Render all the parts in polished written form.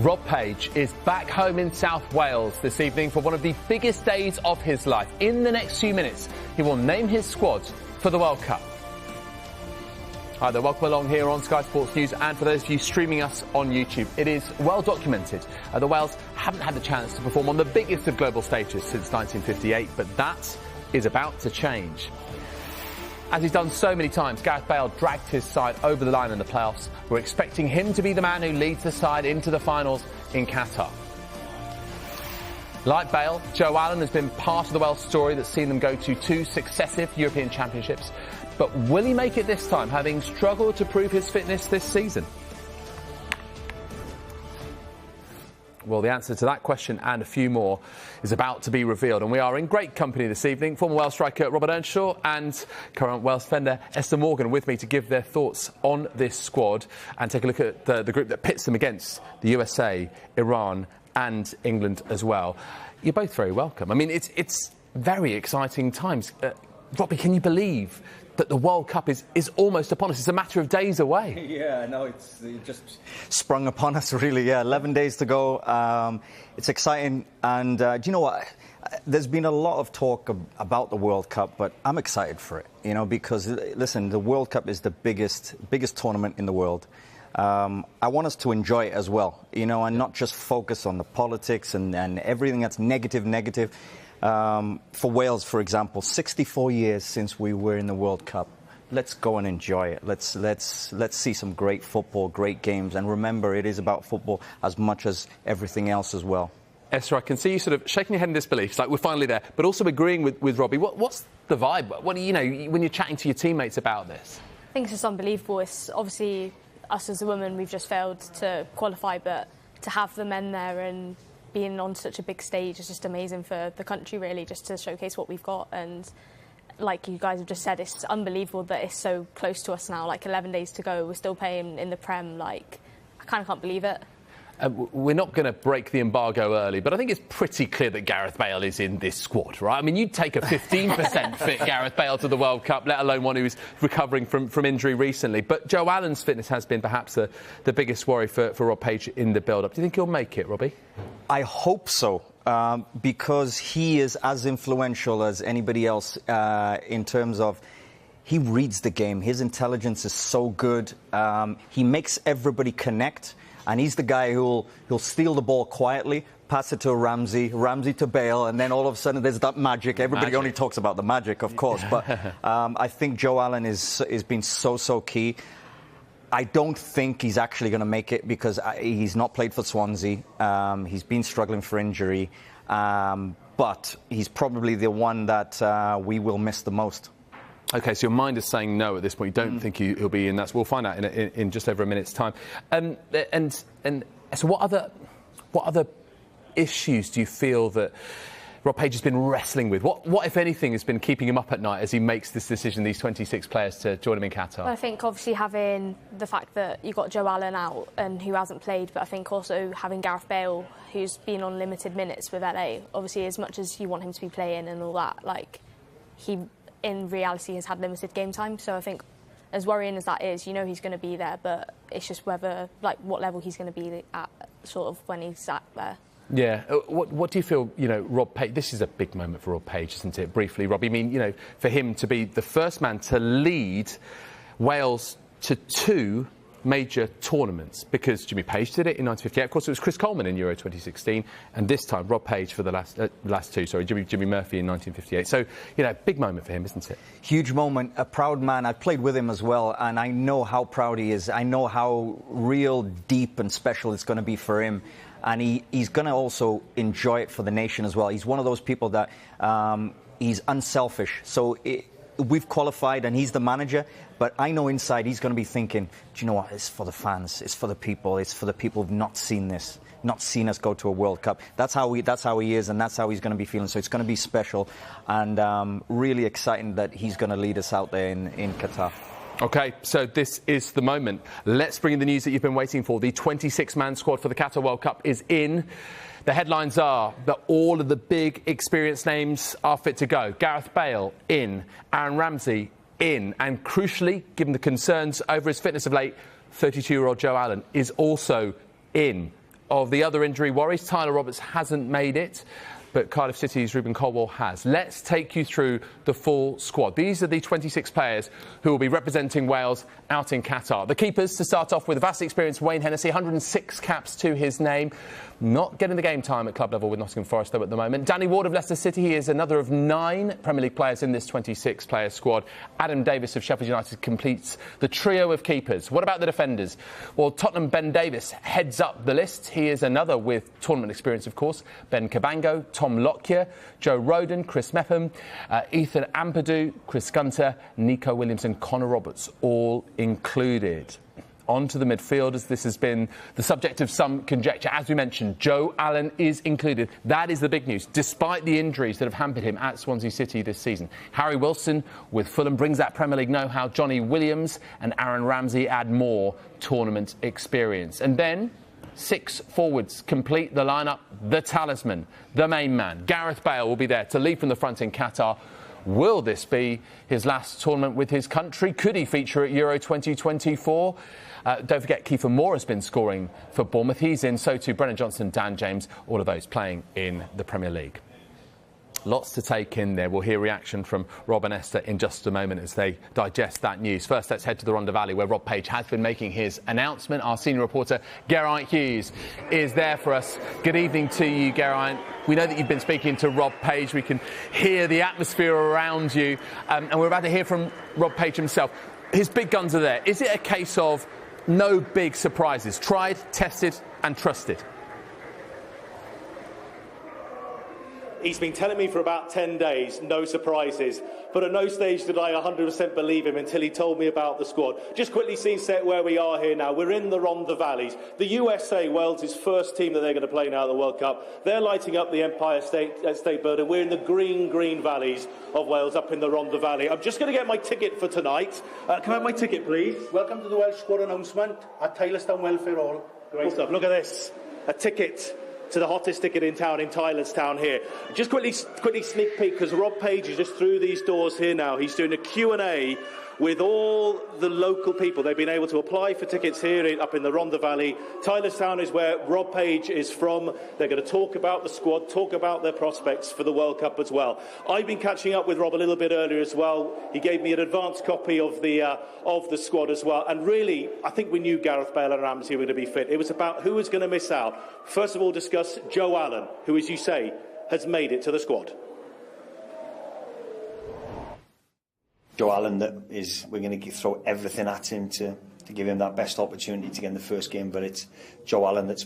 Rob Page is back home in South Wales this evening for one of the biggest days of his life. In the next few minutes, he will name his squad for the World Cup. Hi there, welcome along here on Sky Sports News, and for those of you streaming us on YouTube, it is well documented the Wales haven't had the chance to perform on the biggest of global stages since 1958, but that is about to change. As he's done so many times, Gareth Bale dragged his side over the line in the playoffs. We're expecting him to be the man who leads the side into the finals in Qatar. Like Bale, Joe Allen has been part of the Wales story that's seen them go to 2 successive European Championships. But will he make it this time, having struggled to prove his fitness this season? Well, the answer to that question and a few more is about to be revealed. And we are in great company this evening. Former Wales striker Robert Earnshaw and current Wales defender Esther Morgan with me to give their thoughts on this squad and take a look at the group that pits them against the USA, Iran and England as well. You're both very welcome. I mean, it's very exciting times. Robbie, can you believe that the World Cup is almost upon us? It's a matter of days away. Yeah, no, it just sprung upon us, really. Yeah, 11 days to go. It's exciting. And do you know what? There's been a lot of talk about the World Cup, but I'm excited for it, you know, because, listen, the World Cup is the biggest tournament in the world. I want us to enjoy it as well, you know, and not just focus on the politics and everything that's negative. For Wales, for example, 64 years since we were in the World Cup. Let's go and enjoy it. Let's see some great football, great games, and remember, it is about football as much as everything else as well. Esther, I can see you sort of shaking your head in disbelief. It's like we're finally there, but also agreeing with Robbie. What's the vibe? What do you know when you're chatting to your teammates about this? I think it's just unbelievable. It's obviously us as a woman, we've just failed to qualify, but to have the men there and being on such a big stage is just amazing for the country, really, just to showcase what we've got. And like you guys have just said, it's unbelievable that it's so close to us now, like 11 days to go. We're still playing in the Prem. Like, I kind of can't believe it. We're not going to break the embargo early, but I think it's pretty clear that Gareth Bale is in this squad, right? I mean, you'd take a 15% fit Gareth Bale to the World Cup, let alone one who's recovering from injury recently. But Joe Allen's fitness has been perhaps the biggest worry for Rob Page in the build-up. Do you think he'll make it, Robbie? I hope so, because he is as influential as anybody else in terms of he reads the game. His intelligence is so good. He makes everybody connect. And he's the guy who'll steal the ball quietly, pass it to Ramsey to Bale, and then all of a sudden there's that magic. Everybody only talks about the magic, of course, but I think Joe Allen is been so key. I don't think he's actually going to make it because he's not played for Swansea. He's been struggling for injury, but he's probably the one that we will miss the most. OK, so your mind is saying no at this point. You don't think he'll be in that. So we'll find out in just over a minute's time. And so what other issues do you feel that Rob Page has been wrestling with? What, if anything, has been keeping him up at night as he makes this decision, these 26 players to join him in Qatar? Well, I think obviously having the fact that you've got Joe Allen out and who hasn't played, but I think also having Gareth Bale, who's been on limited minutes with LA, obviously as much as you want him to be playing and all that, like, he in reality has had limited game time. So I think as worrying as that is, you know he's going to be there, but it's just whether, like, what level he's going to be at sort of when he's at there. Yeah. What do you feel, you know, Rob Page, this is a big moment for Rob Page, isn't it? Briefly, Rob, I mean, you know, for him to be the first man to lead Wales to 2 major tournaments, because Jimmy Page did it in 1958. Of course, it was Chris Coleman in Euro 2016, and this time Rob Page for the last 2. Sorry, Jimmy Murphy in 1958. So, you know, big moment for him, isn't it? Huge moment, a proud man. I've played with him as well, and I know how proud he is. I know how real, deep and special it's going to be for him. And he's going to also enjoy it for the nation as well. He's one of those people that he's unselfish. So we've qualified and he's the manager, but I know inside he's going to be thinking, do you know what, it's for the fans, it's for the people who've not seen this, not seen us go to a World Cup. That's how he is, and that's how he's going to be feeling. So it's going to be special, and really exciting that he's going to lead us out there in Qatar. OK, so this is the moment. Let's bring in the news that you've been waiting for. The 26-man squad for the Qatar World Cup is in. The headlines are that all of the big experienced names are fit to go. Gareth Bale in, Aaron Ramsey in, and crucially, given the concerns over his fitness of late, 32-year-old Joe Allen is also in. of the other injury worries. Tyler Roberts hasn't made it, but Cardiff City's Ruben Colwell has. Let's take you through the full squad. These are the 26 players who will be representing Wales out in Qatar. The keepers, to start off with, vastly experienced Wayne Hennessy, 106 caps to his name. Not getting the game time at club level with Nottingham Forest, though, at the moment. Danny Ward of Leicester City, he is another of 9 Premier League players in this 26-player squad. Adam Davis of Sheffield United completes the trio of keepers. What about the defenders? Well, Tottenham Ben Davis heads up the list. He is another with tournament experience, of course. Ben Cabango, Tom Lockyer, Joe Rodon, Chris Mepham, Ethan Ampadu, Chris Gunter, Nico Williams and Connor Roberts, all included. On to the midfielders. This has been the subject of some conjecture. As we mentioned, Joe Allen is included. That is the big news, despite the injuries that have hampered him at Swansea City this season. Harry Wilson with Fulham brings that Premier League know-how. Johnny Williams and Aaron Ramsey add more tournament experience. And then 6 forwards complete the lineup. The talisman, the main man, Gareth Bale, will be there to lead from the front in Qatar. Will this be his last tournament with his country? Could he feature at Euro 2024? Don't forget, Kiefer Moore has been scoring for Bournemouth. He's in, so too Brennan Johnson, Dan James, all of those playing in the Premier League. Lots to take in there. We'll hear reaction from Rob and Esther in just a moment as they digest that news. First, let's head to the Rhondda Valley, where Rob Page has been making his announcement. Our senior reporter, Geraint Hughes, is there for us. Good evening to you, Geraint. We know that you've been speaking to Rob Page. We can hear the atmosphere around you. And we're about to hear from Rob Page himself. His big guns are there. Is it a case of no big surprises? Tried, tested and trusted? He's been telling me for about 10 days, no surprises. But at no stage did I 100% believe him until he told me about the squad. Just quickly seeing set where we are here now. We're in the Rhondda Valleys. The USA, Wales' first team that they're going to play now at the World Cup. They're lighting up the Empire State Building. We're in the green valleys of Wales, up in the Rhondda Valley. I'm just going to get my ticket for tonight. Can I have my ticket, please? Welcome to the Welsh squad announcement at Tylerstown Welfare Hall. Great stuff. Look at this. A ticket to the hottest ticket in town, in Tylerstown here. Just quickly sneak peek, because Rob Page is just through these doors here now. He's doing a Q&A with all the local people. They've been able to apply for tickets here up in the Rhondda Valley. Tylerstown is where Rob Page is from. They're going to talk about the squad, talk about their prospects for the World Cup as well. I've been catching up with Rob a little bit earlier as well. He gave me an advanced copy of the squad as well. And really, I think we knew Gareth Bale and Ramsey were going to be fit. It was about who was going to miss out. First of all, discuss Joe Allen, who, as you say, has made it to the squad. Joe Allen, we're going to throw everything at him to give him that best opportunity to get in the first game. But it's Joe Allen that's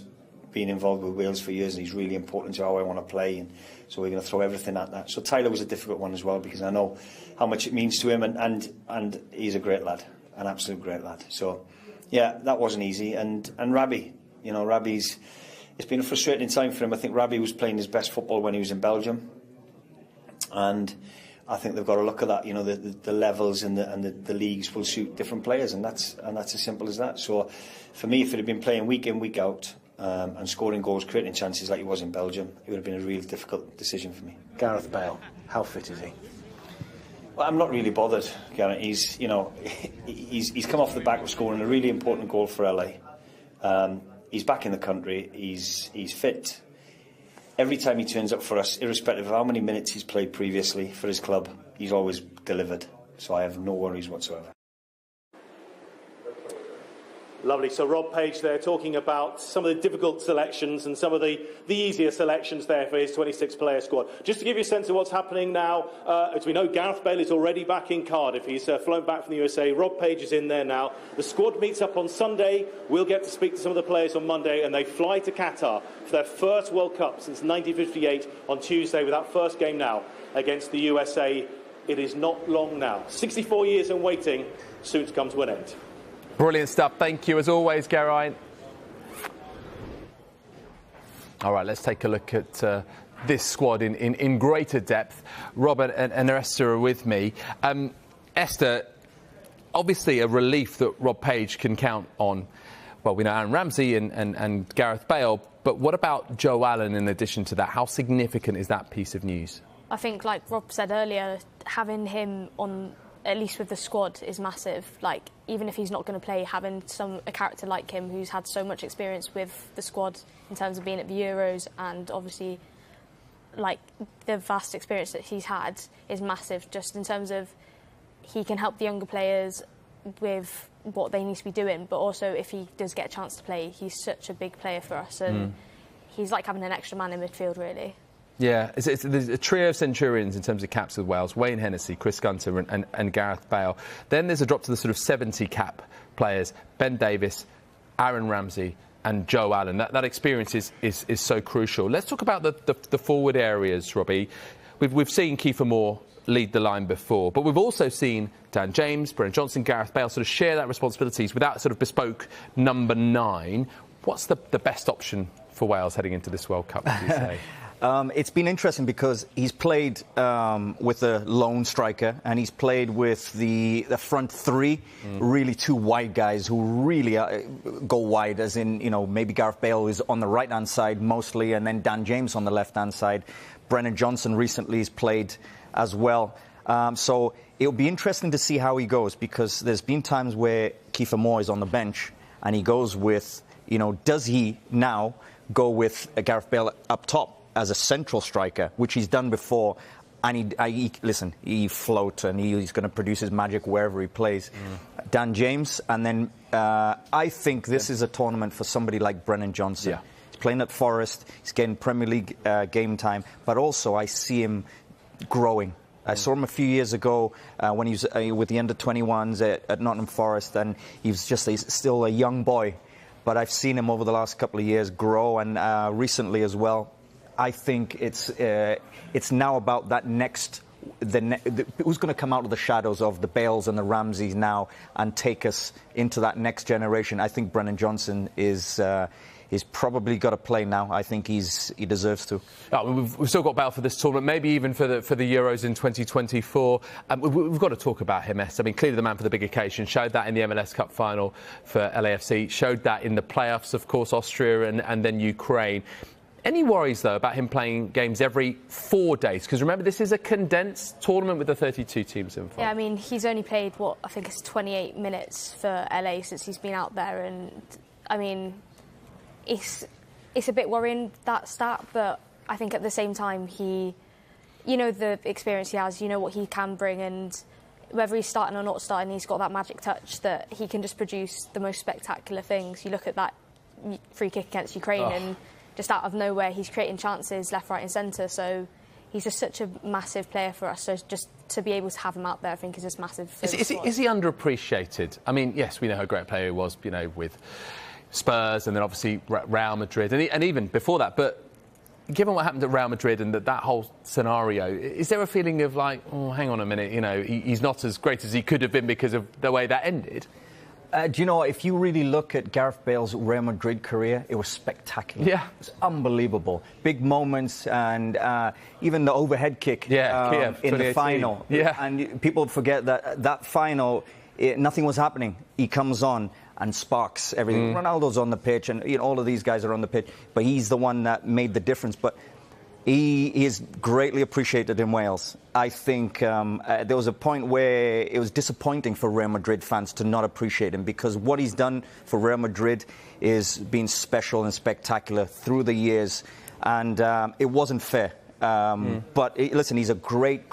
been involved with Wales for years, and he's really important to how I want to play. And so we're going to throw everything at that. So Tyler was a difficult one as well, because I know how much it means to him, and he's a great lad, an absolute great lad. So yeah, that wasn't easy. And Rabbi, Rabbi's, it's been a frustrating time for him. I think Rabbi was playing his best football when he was in Belgium, and I think they've got to look at that. The levels and the leagues will suit different players, and that's as simple as that. So for me, if it had been playing week in, week out, and scoring goals, creating chances like he was in Belgium, it would have been a real difficult decision for me. Gareth Bale, how fit is he? Well, I'm not really bothered, Gareth. He's come off the back of scoring a really important goal for LA. He's back in the country. He's fit. Every time he turns up for us, irrespective of how many minutes he's played previously for his club, he's always delivered. So I have no worries whatsoever. Lovely. So Rob Page there talking about some of the difficult selections and some of the easier selections there for his 26-player squad. Just to give you a sense of what's happening now, as we know, Gareth Bale is already back in Cardiff. He's flown back from the USA. Rob Page is in there now. The squad meets up on Sunday. We'll get to speak to some of the players on Monday, and they fly to Qatar for their first World Cup since 1958 on Tuesday, with that first game now against the USA. It is not long now. 64 years in waiting, soon to come to an end. Brilliant stuff. Thank you, as always, Geraint. All right, let's take a look at this squad in greater depth. Robert and Esther are with me. Esther, obviously a relief that Rob Page can count on, well, we know Aaron Ramsey and Gareth Bale, but what about Joe Allen in addition to that? How significant is that piece of news? I think, like Rob said earlier, having him on at least with the squad, is massive. Like, even if he's not going to play, having a character like him who's had so much experience with the squad in terms of being at the Euros and obviously like the vast experience that he's had is massive, just in terms of he can help the younger players with what they need to be doing, but also if he does get a chance to play, he's such a big player for us, and he's like having an extra man in midfield, really. Yeah, there's a trio of Centurions in terms of caps with Wales: Wayne Hennessy, Chris Gunter and Gareth Bale. Then there's a drop to the sort of 70 cap players: Ben Davies, Aaron Ramsey and Joe Allen. That experience is so crucial. Let's talk about the forward areas, Robbie. We've seen Kiefer Moore lead the line before, but we've also seen Dan James, Brennan Johnson, Gareth Bale sort of share that responsibilities with that sort of bespoke number 9. What's the best option for Wales heading into this World Cup, would you say? It's been interesting because he's played with a lone striker, and he's played with the front 3, really 2 wide guys who really go wide, as in, you know, maybe Gareth Bale is on the right-hand side mostly, and then Dan James on the left-hand side. Brennan Johnson recently has played as well. So it'll be interesting to see how he goes, because there's been times where Kiefer Moore is on the bench and he goes with, you know, does he now go with Gareth Bale up top as a central striker, which he's done before, and he floats and he's going to produce his magic wherever he plays. Dan James, and then I think this is a tournament for somebody like Brennan Johnson. Yeah. He's playing at Forest, he's getting Premier League game time, but also I see him growing. I saw him a few years ago when he was with the under-21s at Nottingham Forest, and he was still a young boy. But I've seen him over the last couple of years grow, and recently as well. I think it's now about that next, who's going to come out of the shadows of the Bales and the Ramseys now and take us into that next generation. I think Brennan Johnson is probably got to play now. I think he deserves to. Oh, we've still got Bale for this tournament, maybe even for the Euros in 2024. We've got to talk about him, I mean, clearly the man for the big occasion. Showed that in the MLS Cup final for LAFC. Showed that in the playoffs, of course, Austria and then Ukraine. Any worries, though, about him playing games every 4 days? Because remember, this is a condensed tournament with the 32 teams involved. Yeah, I mean, he's only played, I think it's 28 minutes for LA since he's been out there. And, I mean, it's a bit worrying, that stat, but I think at the same time, you know the experience he has, you know what he can bring, and whether he's starting or not starting, he's got that magic touch that he can just produce the most spectacular things. You look at that free kick against Ukraine and just out of nowhere, he's creating chances left, right and centre. So he's just such a massive player for us. So just to be able to have him out there, I think, is just massive. Is he underappreciated? I mean, yes, we know how great a player he was, you know, with Spurs and then obviously Real Madrid and even before that. But given what happened at Real Madrid and that whole scenario, is there a feeling of like, oh, hang on a minute, you know, he's not as great as he could have been because of the way that ended? Do you know, if you really look at Gareth Bale's Real Madrid career, it was spectacular. Yeah. It was unbelievable. Big moments, and even the overhead kick Kiev, in the final. Yeah. And people forget that final, nothing was happening. He comes on and sparks everything. Ronaldo's on the pitch, and all of these guys are on the pitch, but he's the one that made the difference. But he is greatly appreciated in Wales. I think there was a point where it was disappointing for Real Madrid fans to not appreciate him, because what he's done for Real Madrid is been special and spectacular through the years, and it wasn't fair. But listen, he's a great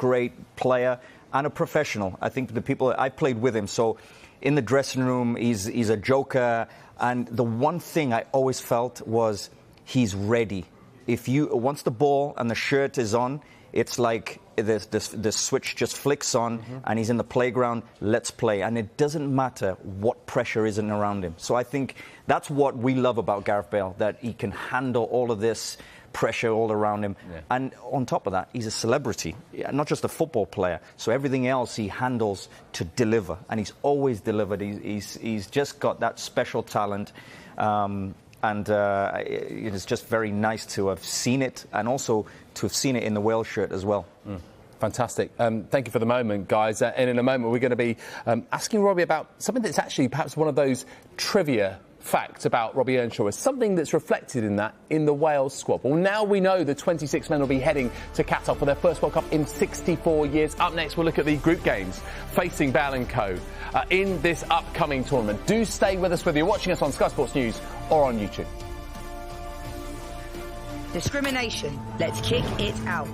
player and a professional. I think the people I played with him, so in the dressing room, he's a joker, and the one thing I always felt was he's ready. Once the ball and the shirt is on, it's like the switch just flicks on, and he's in the playground. Let's play, and it doesn't matter what pressure isn't around him. So I think that's what we love about Gareth Bale, that he can handle all of this pressure all around him. Yeah. And on top of that, he's a celebrity, not just a football player. So everything else he handles to deliver, and he's always delivered. He's just got that special talent. And it's just very nice to have seen it, and also to have seen it in the Wales shirt as well. Fantastic. Thank you for the moment, guys. And in a moment, we're going to be asking Robbie about something that's actually perhaps one of those trivia fact about Robbie Earnshaw is something that's reflected in the Wales squad. Well, now we know the 26 men will be heading to Qatar for their first World Cup in 64 years. Up next, we'll look at the group games facing Bale & Co. In this upcoming tournament. Do stay with us whether you're watching us on Sky Sports News or on YouTube. Discrimination. Let's kick it out.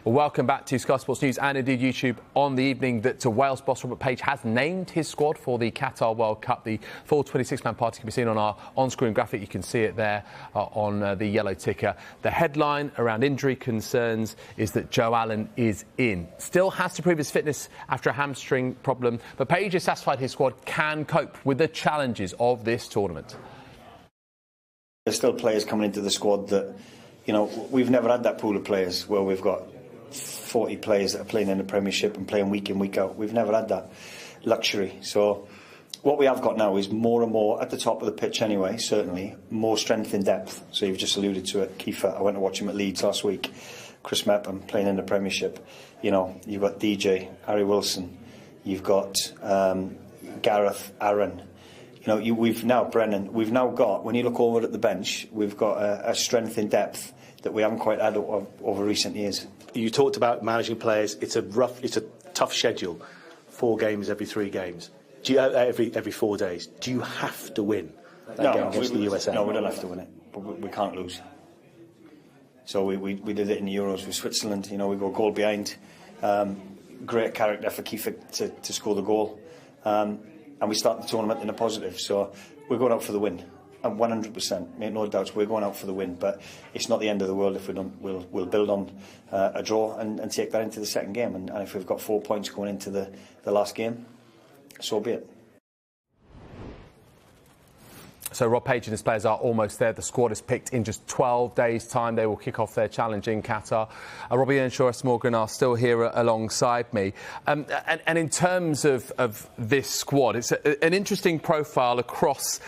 Welcome back to Sky Sports News and indeed YouTube on the evening that Wales boss Robert Page has named his squad for the Qatar World Cup. The full 26-man party can be seen on our on-screen graphic. You can see it there on the yellow ticker. The headline around injury concerns is that Joe Allen is in. Still has to prove his fitness after a hamstring problem, but Page is satisfied his squad can cope with the challenges of this tournament. There's still players coming into the squad that, you know, we've never had that pool of players where we've got 40 players that are playing in the Premiership and playing week in, week out. We've never had that luxury. So what we have got now is more and more, at the top of the pitch anyway, certainly, more strength in depth. So you've just alluded to it. Kiefer, I went to watch him at Leeds last week. Chris Mepham playing in the Premiership. You know, you've got DJ, Harry Wilson. You've got Gareth, Aaron. You know, we've now, Brennan, we've now got, when you look over at the bench, we've got a strength in depth that we haven't quite had over recent years. You talked about managing players. It's a tough schedule. 4 games every 3 games. Do you every 4 days? Do you have to win that game against the USA? No, we don't have to win it, but we can't lose. So we did it in the Euros with Switzerland. You know, we go goal behind. Great character for Kiefer to score the goal. And we start the tournament in a positive. So we're going out for the win. And 100%, make no doubts, we're going out for the win. But it's not the end of the world if we don't. We'll build on a draw and take that into the second game. And if we've got 4 points going into the last game, so be it. So Rob Page and his players are almost there. The squad is picked in just 12 days' time. They will kick off their challenge in Qatar. Robbie Earnshaw, Morgan are still here alongside me. And in terms of this squad, it's an interesting profile across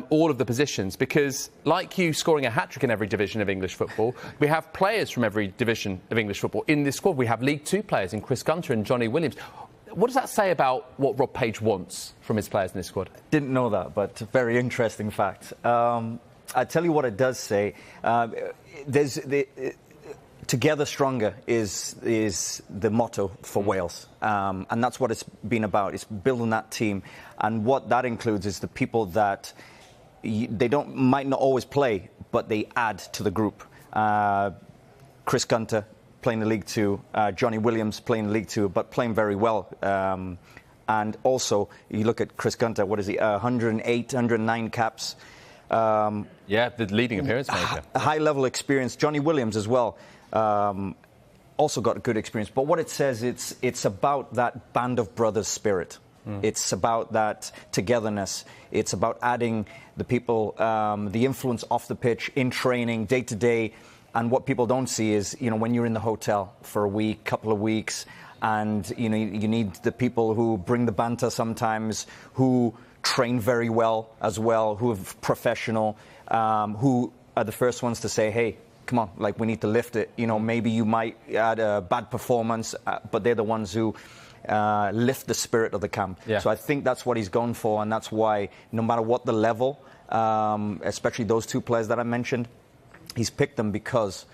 all of the positions because, like you scoring a hat-trick in every division of English football, we have players from every division of English football in this squad. We have League Two players in Chris Gunter and Johnny Williams. What does that say about what Rob Page wants from his players in this squad? Didn't know that, but very interesting fact. I tell you what it does say. Together stronger is the motto for Wales, and that's what it's been about. It's building that team, and what that includes is the people that might not always play, but they add to the group. Chris Gunter playing the League Two, Johnny Williams playing League Two, but playing very well. And also, you look at Chris Gunter, what is he, 108, 109 caps. Yeah, the leading appearance maker. High-level experience. Johnny Williams as well. Also got a good experience. But what it says, it's about that band of brothers spirit. It's about that togetherness. It's about adding the people, the influence off the pitch, in training, day-to-day. And what people don't see is, you know, when you're in the hotel for a week, couple of weeks, and, you know, you need the people who bring the banter sometimes, who train very well as well, who are professional, who are the first ones to say, hey, come on, like, we need to lift it. You know, maybe you might add a bad performance, but they're the ones who lift the spirit of the camp. Yeah. So I think that's what he's gone for, and that's why no matter what the level, especially those 2 players that I mentioned, he's picked them because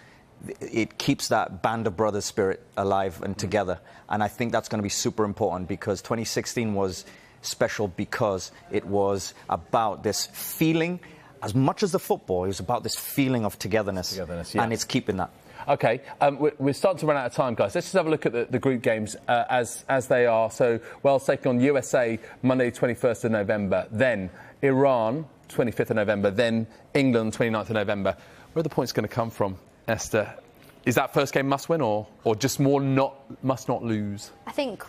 it keeps that band of brothers spirit alive and together. And I think that's going to be super important because 2016 was special because it was about this feeling, as much as the football, it was about this feeling of togetherness. Yeah. And it's keeping that. OK, we're starting to run out of time, guys. Let's just have a look at the group games as they are. So Wales taking on USA Monday, 21st of November, then Iran, 25th of November, then England, 29th of November. Where are the points going to come from, Esther? Is that first game must win or just more must not lose? I think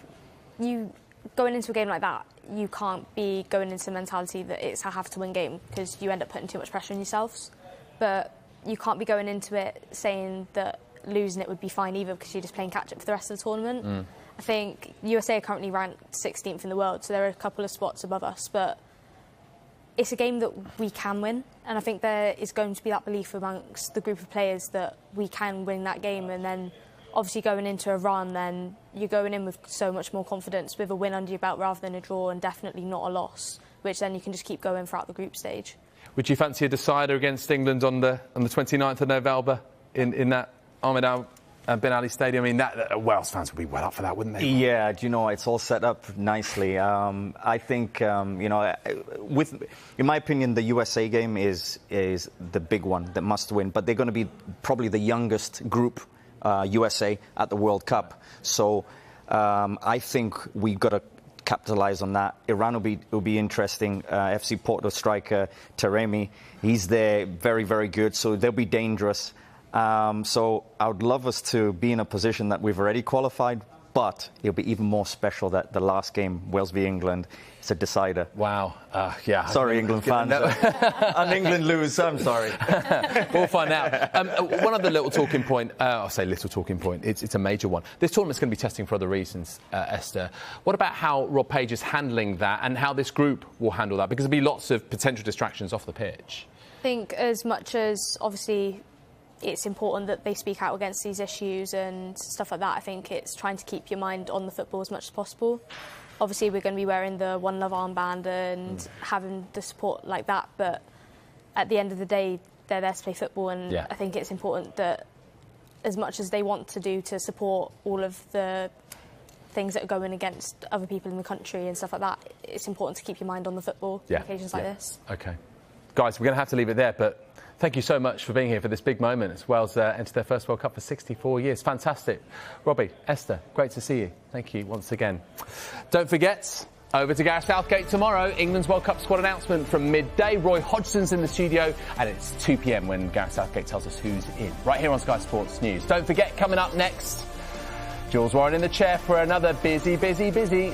you going into a game like that, you can't be going into the mentality that it's a have-to-win game because you end up putting too much pressure on yourselves. But you can't be going into it saying that losing it would be fine either because you're just playing catch-up for the rest of the tournament. I think USA are currently ranked 16th in the world, so there are a couple of spots above us, but it's a game that we can win, and I think there is going to be that belief amongst the group of players that we can win that game. And then obviously going into Iran, then you're going in with so much more confidence with a win under your belt rather than a draw, and definitely not a loss, which then you can just keep going throughout the group stage. Would you fancy a decider against England on the 29th of November in that Ahmed Ben Ali Stadium? I mean, that Wales fans would be well up for that, wouldn't they? Yeah, do you know, it's all set up nicely. I think, you know, in my opinion, the USA game is the big one that must win. But they're going to be probably the youngest group USA at the World Cup. So I think we've got to capitalise on that. Iran will be interesting. FC Porto striker Taremi, he's there, very, very good. So they'll be dangerous. So I would love us to be in a position that we've already qualified, but it'll be even more special that the last game, Wales v England, it's a decider. Wow. Yeah. Sorry, England fans. And England lose, I'm sorry. We'll find out. One other little talking point, I'll say little talking point, it's a major one. This tournament's going to be testing for other reasons, Esther. What about how Rob Page is handling that and how this group will handle that? Because there'll be lots of potential distractions off the pitch. I think as much as, obviously, it's important that they speak out against these issues and stuff like that, I think it's trying to keep your mind on the football as much as possible. Obviously, we're going to be wearing the One Love armband and having the support like that, but at the end of the day, they're there to play football, and I think it's important that as much as they want to do to support all of the things that are going against other people in the country and stuff like that, it's important to keep your mind on the football on occasions like this. OK. Guys, we're going to have to leave it there, but thank you so much for being here for this big moment as Wales entered their first World Cup for 64 years. Fantastic. Robbie, Esther, great to see you. Thank you once again. Don't forget, over to Gareth Southgate tomorrow. England's World Cup squad announcement from midday. Roy Hodgson's in the studio, and it's 2 p.m. when Gareth Southgate tells us who's in. Right here on Sky Sports News. Don't forget, coming up next, Jules Warren in the chair for another busy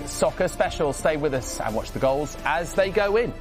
soccer special. Stay with us and watch the goals as they go in.